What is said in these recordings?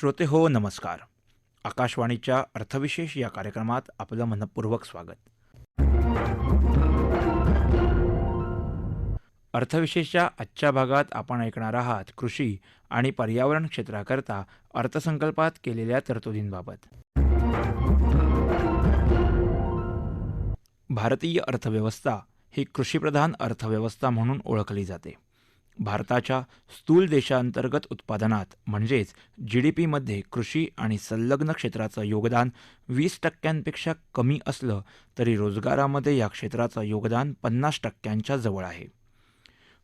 श्रोते हो नमस्कार. आकाशवाणीच्या अर्थविशेष या कार्यक्रमात आपलं मनपूर्वक स्वागत. अर्थविशेषच्या आजच्या भागात आपण ऐकणार आहात कृषी आणि पर्यावरण क्षेत्राकरता अर्थसंकल्पात केलेल्या तरतुदींबाबत. भारतीय अर्थव्यवस्था ही कृषीप्रधान अर्थव्यवस्था म्हणून ओळखली जाते. भारताच्या स्थूल देशांतर्गत उत्पादनात म्हणजेच GDPमध्ये कृषी आणि संलग्न क्षेत्राचं योगदान 20% कमी असलं तरी रोजगारामध्ये या क्षेत्राचं योगदान 50% जवळ आहे.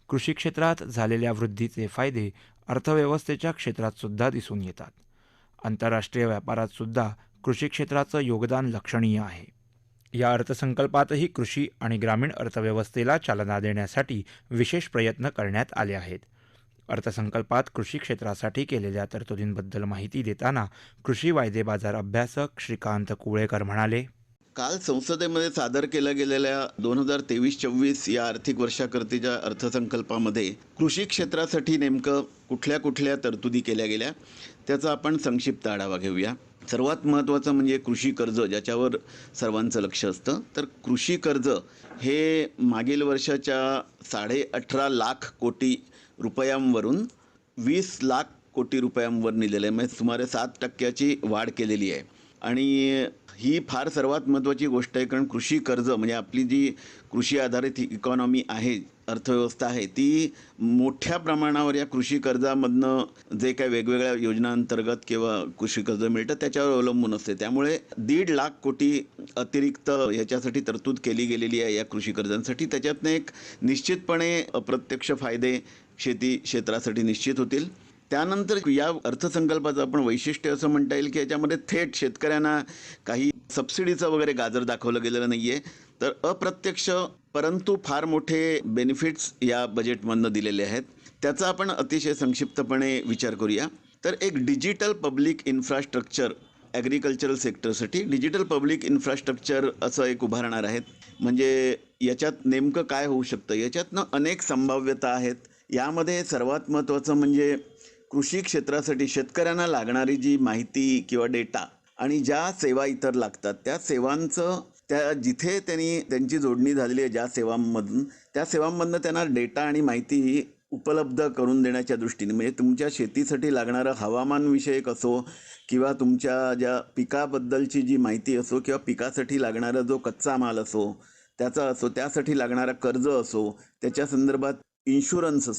कृषी क्षेत्रात झालेल्या वृद्धीचे फायदे अर्थव्यवस्थेच्या क्षेत्रात सुद्धा दिसून येतात. आंतरराष्ट्रीय व्यापारात सुद्धा कृषी क्षेत्राचं योगदान लक्षणीय आहे. या अर्थसंकल्पातही कृषी आणि ग्रामीण अर्थव्यवस्थेला चालना देण्यासाठी विशेष प्रयत्न करण्यात आले आहेत. अर्थसंकल्पात कृषी क्षेत्रासाठी केलेल्या तरतुदींबद्दल माहिती देताना कृषी वायदे बाजार अभ्यासक श्रीकांत कुवळेकर म्हणाले, काल संसदेमध्ये सादर केल्या गेलेल्या 2023-24 या आर्थिक वर्षाकरतीच्या अर्थसंकल्पामध्ये कृषी क्षेत्रासाठी नेमकं कुठल्या कुठल्या तरतुदी केल्या गेल्या त्याचा आपण संक्षिप्त आढावा घेऊया. सर्वात महत्त्वाचं म्हणजे कृषी कर्ज, ज्याच्यावर सर्वांचं लक्ष असतं. तर कृषी कर्ज हे मागील वर्षाच्या 18.5 लाख कोटी रुपयांवरून 20 लाख कोटी रुपयांवर नेलेलं आहे. म्हणजे सुमारे 7% वाढ केलेली आहे. आणि ही फार सर्वात महत्त्वाची गोष्ट आहे, कारण कृषी कर्ज म्हणजे आपली जी कृषी आधारित इकॉनॉमी आहे, अर्थव्यवस्था आहे, ती मोठ्या प्रमाणावर या कृषी कर्जामधनं जे काही वेगवेगळ्या योजनांतर्गत किंवा कृषी कर्ज मिळतं त्याच्यावर अवलंबून असते. त्यामुळे 1.5 लाख कोटी अतिरिक्त याच्यासाठी तरतूद केली गेलेली आहे या कृषी कर्जांसाठी. त्याच्यातनं एक निश्चितपणे अप्रत्यक्ष फायदे शेती क्षेत्रासाठी निश्चित होतील. त्यानंतर या अर्थसंकल्पाचं आपण वैशिष्ट्य असं म्हणता येईल की याच्यामध्ये थेट शेतकऱ्यांना काही सबसिडीचं वगैरे गाजर दाखवलं गेलेलं नाही आहे, तर अप्रत्यक्ष परंतु फार मोठे बेनिफिट्स या बजेटमधनं दिलेले आहेत. त्याचा आपण अतिशय संक्षिप्तपणे विचार करूया. तर एक डिजिटल पब्लिक इन्फ्रास्ट्रक्चर ॲग्रिकल्चरल सेक्टरसाठी डिजिटल पब्लिक इन्फ्रास्ट्रक्चर असं एक उभारणार आहेत. म्हणजे याच्यात नेमकं काय होऊ शकतं, याच्यातनं अनेक संभाव्यता आहेत. यामध्ये सर्वात महत्त्वाचं म्हणजे कृषी क्षेत्रासाठी शेतकऱ्यांना लागणारी जी माहिती किंवा डेटा आणि ज्या सेवा इतर लागतात त्या सेवांचं त्या जिथे त्यांची जोडणी झालेली आहे ज्या सेवांमधून, त्या सेवांमधनं त्यांना डेटा आणि माहिती ही उपलब्ध करून देण्याच्या दृष्टीने, म्हणजे तुमच्या शेतीसाठी लागणारं हवामानविषयक असो किंवा तुमच्या ज्या पिकाबद्दलची जी माहिती असो किंवा पिकासाठी लागणारा जो कच्चा माल असो त्याचा असो, त्यासाठी लागणारा कर्ज असो, त्याच्या संदर्भात इन्शुरन्स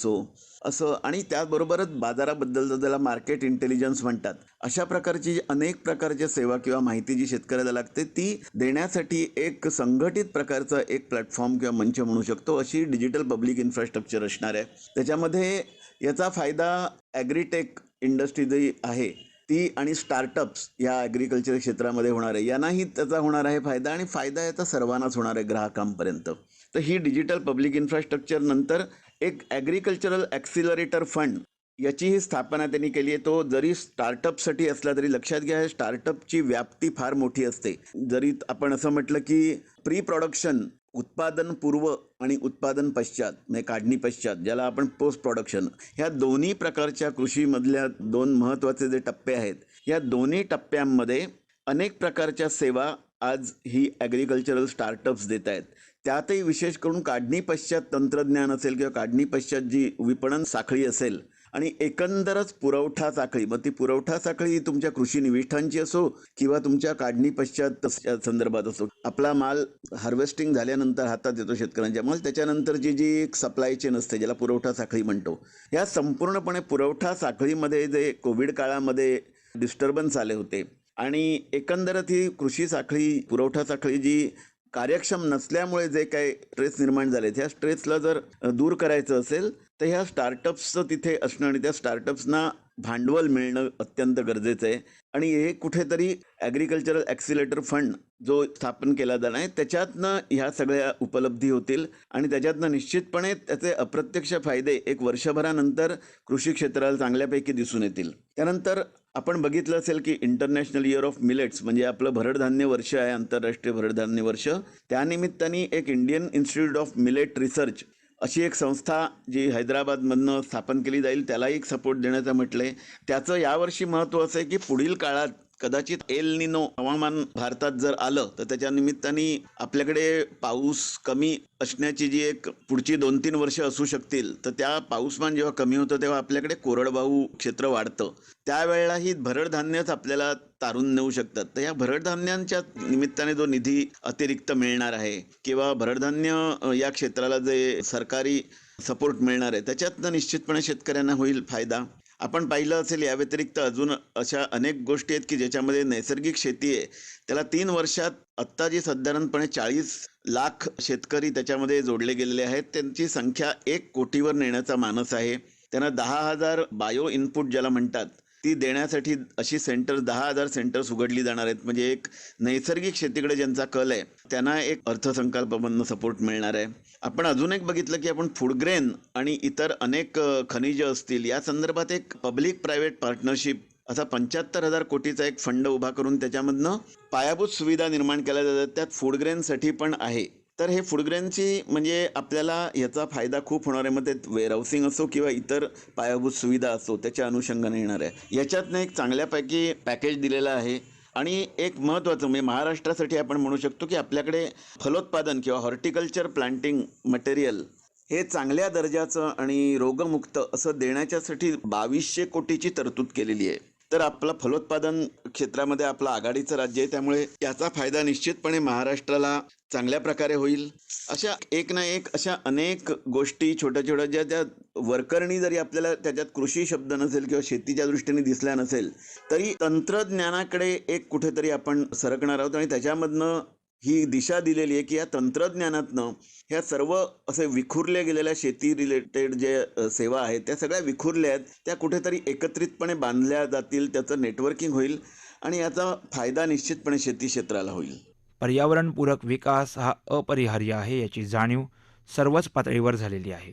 असं आणि त्याचबरोबरच बाजाराबद्दलचं ज्याला मार्केट इंटेलिजन्स म्हणतात, अशा प्रकारची अनेक प्रकारच्या सेवा किंवा माहिती जी शेतकऱ्याला लागते ती देण्यासाठी एक संघटित प्रकारचा एक प्लॅटफॉर्म किंवा मंच म्हणू शकतो, अशी डिजिटल पब्लिक इन्फ्रास्ट्रक्चर असणार आहे. त्याच्यामध्ये याचा फायदा ॲग्रीटेक इंडस्ट्री जी आहे ती आणि स्टार्टअप्स या ॲग्रिकल्चर क्षेत्रामध्ये होणार आहे, यांनाही त्याचा होणार आहे फायदा. आणि फायदा याचा सर्वांनाच होणार आहे, ग्राहकांपर्यंत. तर ही डिजिटल पब्लिक इन्फ्रास्ट्रक्चर नंतर एक ॲग्रिकल्चरल ॲक्सिलरेटर फंड याचीही स्थापना त्यांनी केली आहे. तो जरी स्टार्टअपसाठी असला तरी लक्षात घ्या, स्टार्टअपची व्याप्ती फार मोठी असते. जरी आपण असं म्हटलं की प्री प्रोडक्शन, उत्पादन पूर्व आणि उत्पादन पश्चात म्हणजे काढणी पश्चात, ज्याला आपण पोस्ट प्रोडक्शन, ह्या दोन्ही प्रकारच्या कृषीमधल्या 2 महत्त्वाचे जे टप्पे आहेत, या दोन्ही टप्प्यांमध्ये अनेक प्रकारच्या सेवा आज ही ॲग्रिकल्चरल स्टार्टअप्स देत आहेत. त्यातही विशेष करून काढणी पश्चात तंत्रज्ञान असेल किंवा काढणी पश्चात जी विपणन साखळी असेल आणि एकंदरच पुरवठा साखळी, मग ती पुरवठा साखळी तुमच्या कृषी निविष्ठांची असो किंवा तुमच्या काढणी पश्चात संदर्भात असो. आपला माल हार्वेस्टिंग झाल्यानंतर हातात येतो शेतकऱ्यांच्या, मग त्याच्यानंतरची जी एक सप्लाय चेन असते ज्याला पुरवठा साखळी म्हणतो, या संपूर्णपणे पुरवठा साखळीमध्ये जे कोविड काळामध्ये डिस्टर्बन्स आले होते आणि एकंदरच ही कृषी साखळी, पुरवठा साखळी जी कार्यक्षम नसल्यामुळे जे काही स्ट्रेस निर्माण झाले, त्या स्ट्रेसला जर दूर करायचं असेल तर ह्या स्टार्टअप्सचं तिथे असणं आणि त्या स्टार्टअप्सना भांडवल मिळणं अत्यंत गरजेचं आहे. आणि हे कुठेतरी ॲग्रिकल्चरल ॲक्सिलेटर फंड जो स्थापन केला जाणार आहे त्याच्यातनं ह्या सगळ्या उपलब्धी होतील आणि त्याच्यातनं निश्चितपणे त्याचे अप्रत्यक्ष फायदे एक वर्षभरानंतर कृषी क्षेत्राला चांगल्यापैकी दिसून येतील. त्यानंतर आपण बघितलं असेल की इंटरनॅशनल इयर ऑफ मिलेट्स म्हणजे आपलं भरडधान्य वर्ष आहे, आंतरराष्ट्रीय भरडधान्य वर्ष. त्यानिमित्ताने एक Indian institute of millet research अशी एक संस्था जी हैदराबादमधनं स्थापन केली जाईल, त्यालाही एक सपोर्ट देण्याचं म्हटलंय. त्याचं यावर्षी महत्त्व असं आहे की पुढील काळात कदाचित एल निनो हवामान भारतात जर आलं तर त्याच्या निमित्ताने आपल्याकडे पाऊस कमी असण्याची जी एक पुढची 2-3 वर्ष असू शकतील, तर त्या पाऊसमान जेव्हा कमी होतं तेव्हा आपल्याकडे कोरडवाहू क्षेत्र वाढतं. त्यावेळेला ही भरड धान्यच आपल्याला तारून नेऊ शकतात. तर या भरड धान्यांच्या निमित्ताने जो निधी अतिरिक्त मिळणार आहे किंवा भरडधान्य या क्षेत्राला जे सरकारी सपोर्ट मिळणार आहे, त्याच्यातनं निश्चितपणे शेतकऱ्यांना होईल फायदा. आपण पाहिलं असेल या व्यतिरिक्त अजून अशा अनेक गोष्टी आहेत की ज्याच्यामध्ये नैसर्गिक शेती आहे. त्याला 3 वर्षात आत्ता जी साधारणपणे 40 लाख शेतकरी त्याच्यामध्ये जोडले गेलेले आहेत. त्यांची संख्या 1 कोटीवर नेण्याचा मानस आहे. त्यांना 10,000 बायो इनपुट ज्याला म्हणतात, ती देण्यासाठी अशी सेंटर्स 10,000 सेंटर्स उघडली जाणार आहेत. म्हणजे एक नैसर्गिक शेतीकडे ज्यांचा कल आहे त्यांना एक अर्थसंकल्पामधनं सपोर्ट मिळणार आहे. आपण अजून एक बघितलं की आपण फूड ग्रेन आणि इतर अनेक खनिज असतील या संदर्भात एक पब्लिक प्रायव्हेट पार्टनरशिप असा 75,000 कोटीचा एक फंड उभा करून त्याच्यामधनं पायाभूत सुविधा निर्माण केल्या जातात. त्यात फूड ग्रेनसाठी पण आहे. तर हे फूड ग्रेनची म्हणजे आपल्याला याचा फायदा खूप होणार आहे. मग ते वेअरहाऊसिंग असो किंवा इतर पायाभूत सुविधा असो त्याच्या अनुषंगाने येणार आहे. याच्यातनं एक चांगल्यापैकी पॅकेज दिलेलं आहे. आणि एक महत्त्वाचं म्हणजे महाराष्ट्रासाठी आपण म्हणू शकतो की आपल्याकडे फलोत्पादन किंवा हॉर्टिकल्चर प्लांटिंग मटेरियल हे चांगल्या दर्जाचं आणि रोगमुक्त असं देण्याच्यासाठी 2200 कोटीची तरतूद केलेली आहे. तर आपलं फलोत्पादन क्षेत्रामध्ये आपलं आघाडीचं राज्य आहे, त्यामुळे याचा फायदा निश्चितपणे महाराष्ट्राला चांगल्या प्रकारे होईल. अशा एक ना एक अशा अनेक गोष्टी छोट्या छोट्या ज्या त्या वरकरणी जरी आपल्याला त्याच्यात कृषी शब्द नसेल किंवा शेतीच्या दृष्टीने दिसल्या नसेल तरी तंत्रज्ञानाकडे एक कुठेतरी आपण सरकणार आहोत. आणि त्याच्यामधनं ही दिशा दिलेली आहे की या तंत्रज्ञानातनं ह्या सर्व असे विखुरल्या गेलेल्या शेती रिलेटेड जे सेवा आहेत त्या सगळ्या विखुरल्या आहेत, त्या कुठेतरी एकत्रितपणे बांधल्या जातील. त्याचं नेटवर्किंग होईल आणि याचा फायदा निश्चितपणे शेती क्षेत्राला होईल. पर्यावरणपूरक विकास हा अपरिहार्य आहे याची जाणीव सर्वच पातळीवर झालेली आहे.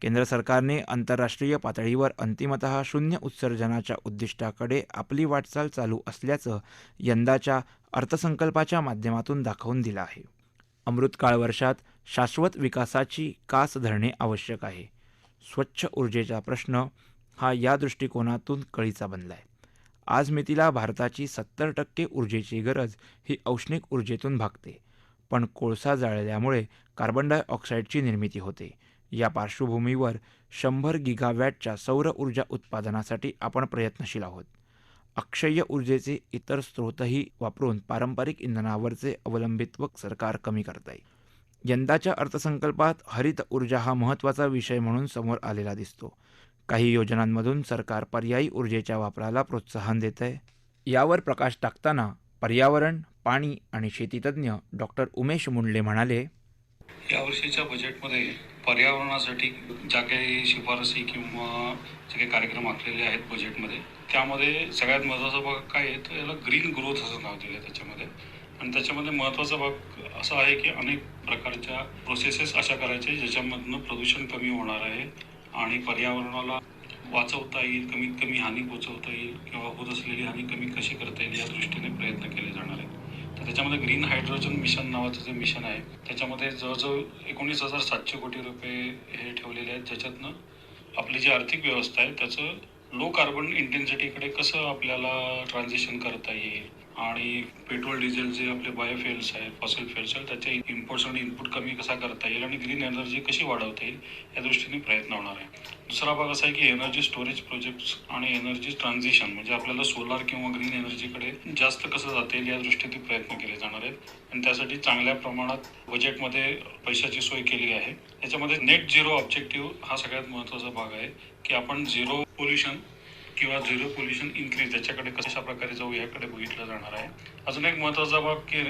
केंद्र सरकारने आंतरराष्ट्रीय पातळीवर अंतिमतः शून्य उत्सर्जनाच्या उद्दिष्टाकडे आपली वाटचाल चालू असल्याचं यंदाच्या अर्थसंकल्पाच्या माध्यमातून दाखवून दिलं आहे. अमृतकाळ वर्षात शाश्वत विकासाची कास धरणे आवश्यक आहे. स्वच्छ ऊर्जेचा प्रश्न हा या दृष्टिकोनातून कळीचा बनला आहे. आज मितीला भारताची 70% ऊर्जेची गरज ही औष्णिक ऊर्जेतून भागते, पण कोळसा जाळल्यामुळे कार्बन डायऑक्साईडची निर्मिती होते. या पार्श्वभूमीवर 100 गिगावॅटच्या सौर ऊर्जा उत्पादनासाठी आपण प्रयत्नशील आहोत. अक्षय ऊर्जेचे इतर स्रोतही वापरून पारंपरिक इंधनावरचे अवलंबित्व सरकार कमी करत आहे. यंदाच्या अर्थसंकल्पात हरित ऊर्जा हा महत्त्वाचा विषय म्हणून समोर आलेला दिसतो. काही योजनांमधून सरकार पर्यायी ऊर्जेच्या वापराला प्रोत्साहन देत आहे. यावर प्रकाश टाकताना पर्यावरण, पाणी आणि शेतीतज्ञ डॉक्टर उमेश मुंडले म्हणाले, यावर्षीच्या बजेटमध्ये पर्यावरणासाठी ज्या काही शिफारसी किंवा जे काही कार्यक्रम आखलेले आहेत बजेटमध्ये, त्यामध्ये सगळ्यात महत्त्वाचा भाग काय आहे तर याला ग्रीन ग्रोथ असं नाव दिलं आहे त्याच्यामध्ये. आणि त्याच्यामध्ये महत्त्वाचा भाग असा आहे की अनेक प्रकारच्या प्रोसेसेस अशा करायच्या ज्याच्यामधनं प्रदूषण कमी होणार आहे आणि पर्यावरणाला वाचवता येईल, कमीत कमी हानी पोचवता येईल किंवा होत असलेली हानी कमी कशी करता येईल या दृष्टीने प्रयत्न केले जाणार आहे. तर त्याच्यामध्ये ग्रीन हायड्रोजन मिशन नावाचं जे मिशन आहे त्याच्यामध्ये जवळजवळ 19,700 कोटी रुपये हे ठेवलेले आहेत, ज्याच्यातनं आपली जी आर्थिक व्यवस्था आहे त्याचं लो कार्बन इंटेन्सिटीकडे कसं आपल्याला ट्रान्झिशन करता येईल आणि पेट्रोल डिझेल जे आपले बायोफ्युएल्स आहेत, फॉसिल फ्युएल्स आहेत, त्याचे इम्पोर्ट्स आणि इनपुट कमी कसा करता येईल आणि ग्रीन एनर्जी कशी वाढवता येईल या दृष्टीने प्रयत्न होणार आहे. दुसरा भाग असा आहे की एनर्जी स्टोरेज प्रोजेक्ट्स आणि एनर्जी ट्रान्झिशन म्हणजे आपल्याला सोलार किंवा ग्रीन एनर्जीकडे जास्त कसं जाता येईल या दृष्टीने प्रयत्न केले जाणार आहेत. आणि त्यासाठी चांगल्या प्रमाणात बजेटमध्ये पैशाची सोय केली आहे. याच्यामध्ये नेट झिरो ऑब्जेक्टिव्ह हा सगळ्यात महत्त्वाचा भाग आहे की आपण झिरो पोल्युशन किंवा झिरो पोल्युशन इन्क्रीज याच्याकडे कशा प्रकारे जाऊ याकडे बघितलं जाणार आहे. अजून एक महत्त्वाचा भाग की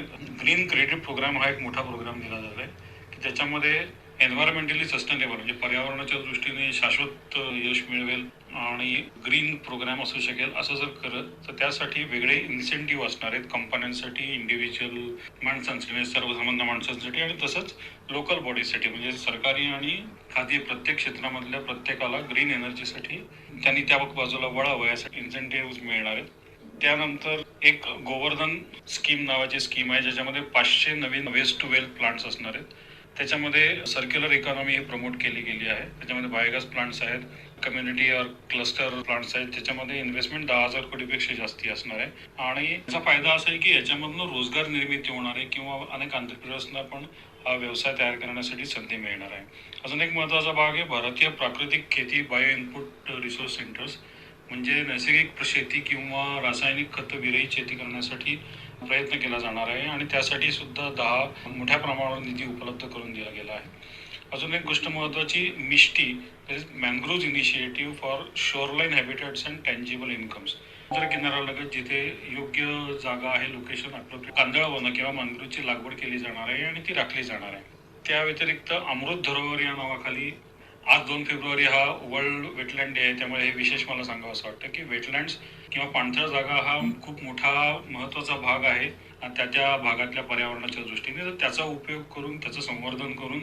ग्रीन क्रेडिट प्रोग्राम हा एक मोठा प्रोग्राम दिला जात आहे की ज्याच्यामध्ये एन्व्हायरमेंटली सस्टेनेबल म्हणजे पर्यावरणाच्या दृष्टीने शाश्वत यश मिळवेल आणि ग्रीन प्रोग्राम असू शकेल असं जर करत तर त्यासाठी वेगळे इन्सेंटिव्ह असणार आहेत कंपन्यांसाठी, इंडिव्हिज्युअल माणसांसाठी म्हणजे सर्वसामान्य माणसांसाठी आणि तसंच लोकल बॉडीजसाठी म्हणजे सरकारी आणि खाजगी प्रत्येक क्षेत्रामधल्या प्रत्येकाला ग्रीन एनर्जीसाठी त्यांनी त्या बाजूला वळावं यासाठी इन्सेंटिव्ह मिळणार आहेत. त्यानंतर एक गोवर्धन स्कीम नावाची स्कीम आहे ज्याच्यामध्ये 500 नवीन वेस्ट टू वेल्थ प्लांट्स असणार आहेत. त्याच्यामध्ये सर्क्युलर इकॉनॉमी ही प्रमोट केली गेली आहे. त्याच्यामध्ये बायोगॅस प्लांट्स आहेत, कम्युनिटी और क्लस्टर प्लांट्स आहेत, त्याच्यामध्ये इन्व्हेस्टमेंट 10,000 कोटीपेक्षा जास्ती असणार आहे. आणि याचा फायदा असा आहे की याच्यामधनं रोजगार निर्मिती होणार आहे किंवा अनेक एंटरप्रेन्योर्सना पण हा व्यवसाय तयार करण्यासाठी संधी मिळणार आहे. अजून एक महत्त्वाचा भाग आहे भारतीय प्राकृतिक खेती बायो इनपुट रिसोर्स सेंटर्स, म्हणजे नैसर्गिक शेती किंवा रासायनिक खत विरहित शेती करण्यासाठी प्रयत्न केला जाणार आहे आणि त्यासाठी सुद्धा 10 मोठ्या प्रमाणावर निधी उपलब्ध करून दिला गेला आहे. अजून एक गोष्ट महत्त्वाची, Mishti mangrove initiative for shoreline habitats and tangible incomes. समुद्र किनाऱ्यालगत जिथे योग्य जागा आहे, लोकेशन, आपलं कांदळवनं किंवा मॅनग्रोव्हची लागवड केली जाणार आहे आणि ती राखली जाणार आहे. त्या व्यतिरिक्त अमृत धरोहर या नावाखाली आज 2 फेब्रुवारी हा वर्ल्ड वेटलँड डे आहे. त्यामुळे हे विशेष मला सांगावं असं वाटतं की वेटलँड्स किंवा पाणथळ जागा हा खूप मोठा महत्त्वाचा भाग आहे आणि त्या भागातल्या पर्यावरणाच्या दृष्टीने. तर त्याचा उपयोग करून, त्याचं संवर्धन करून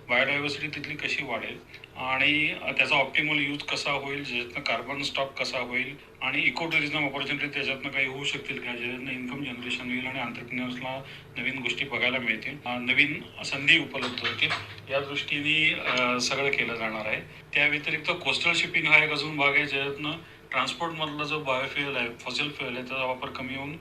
बायोडायव्हर्सिटी तिथली कशी वाढेल आणि त्याचा ऑप्टिमल यूज कसा होईल, ज्याच्यातनं कार्बन स्टॉक कसा होईल आणि इको टुरिझम ऑपॉर्च्युनिटी त्याच्यातनं काही होऊ शकतील का, ज्याच्यातनं इन्कम जनरेशन होईल आणि एंटरप्रेन्योर्सला नवीन गोष्टी बघायला मिळतील, नवीन संधी उपलब्ध होतील, या दृष्टीने सगळं केलं जाणार आहे. त्या व्यतिरिक्त कोस्टल शिपिंग हा एक अजून भाग आहे, ज्याच्यातनं ट्रान्सपोर्टमधला जो बायोफ्युएल आहे, फॉसिल फ्युएल आहे, त्याचा वापर कमी होऊन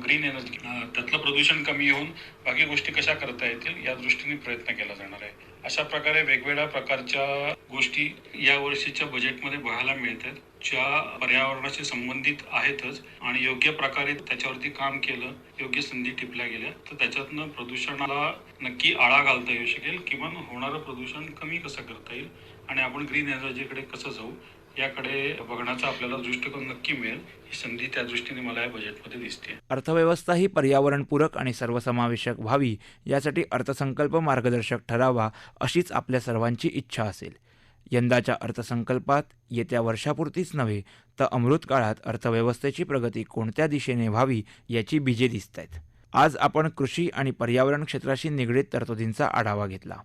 ग्रीन एनर्जी, त्यातलं प्रदूषण कमी होऊन बाकी गोष्टी कशा करता येतील या दृष्टीने प्रयत्न केला जाणार आहे. अशा प्रकारे वेगवेगळ्या प्रकारच्या गोष्टी या वर्षीच्या बजेटमध्ये बघायला मिळतात, ज्या पर्यावरणाशी संबंधित आहेतच आणि योग्य प्रकारे त्याच्यावरती काम केलं, योग्य संधी टिपल्या गेल्या तर त्याच्यातनं प्रदूषणाला नक्की आळा घालता येऊ शकेल किंवा होणारं प्रदूषण कमी कसं करता येईल आणि आपण ग्रीन एनर्जीकडे कसं जाऊ याकडे बघण्याचा आपल्याला दृष्टिकोन नक्की मिळेल. ही संधी त्या दृष्टीने मला या बजेटमध्ये दिसते. अर्थव्यवस्था ही पर्यावरणपूरक आणि सर्वसमावेशक व्हावी यासाठी अर्थसंकल्प मार्गदर्शक ठरावा अशीच आपल्या सर्वांची इच्छा असेल. यंदाच्या अर्थसंकल्पात येत्या वर्षापुरतीच नव्हे तर अमृतकाळात अर्थव्यवस्थेची प्रगती कोणत्या दिशेने व्हावी याची बीजे दिसतायत. आज आपण कृषी आणि पर्यावरण क्षेत्राशी निगडीत तरतुदींचा आढावा घेतला.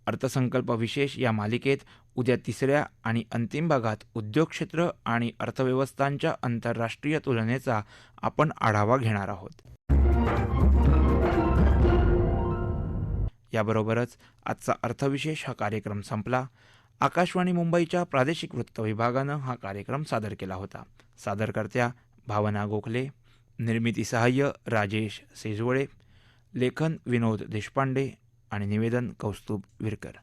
अर्थसंकल्प विशेष या मालिकेत उद्या तिसऱ्या आणि अंतिम भागात उद्योग क्षेत्र आणि अर्थव्यवस्थांच्या आंतरराष्ट्रीय तुलनेचा आपण आढावा घेणार आहोत. याबरोबरच आजचा अर्थविशेष हा कार्यक्रम संपला. आकाशवाणी मुंबईच्या प्रादेशिक वृत्त विभागानं हा कार्यक्रम सादर केला होता. सादरकर्त्या भावना गोखले, निर्मिती सहाय्य राजेश सेजवळे, लेखन विनोद देशपांडे आणि निवेदन कौस्तुभ विरकर.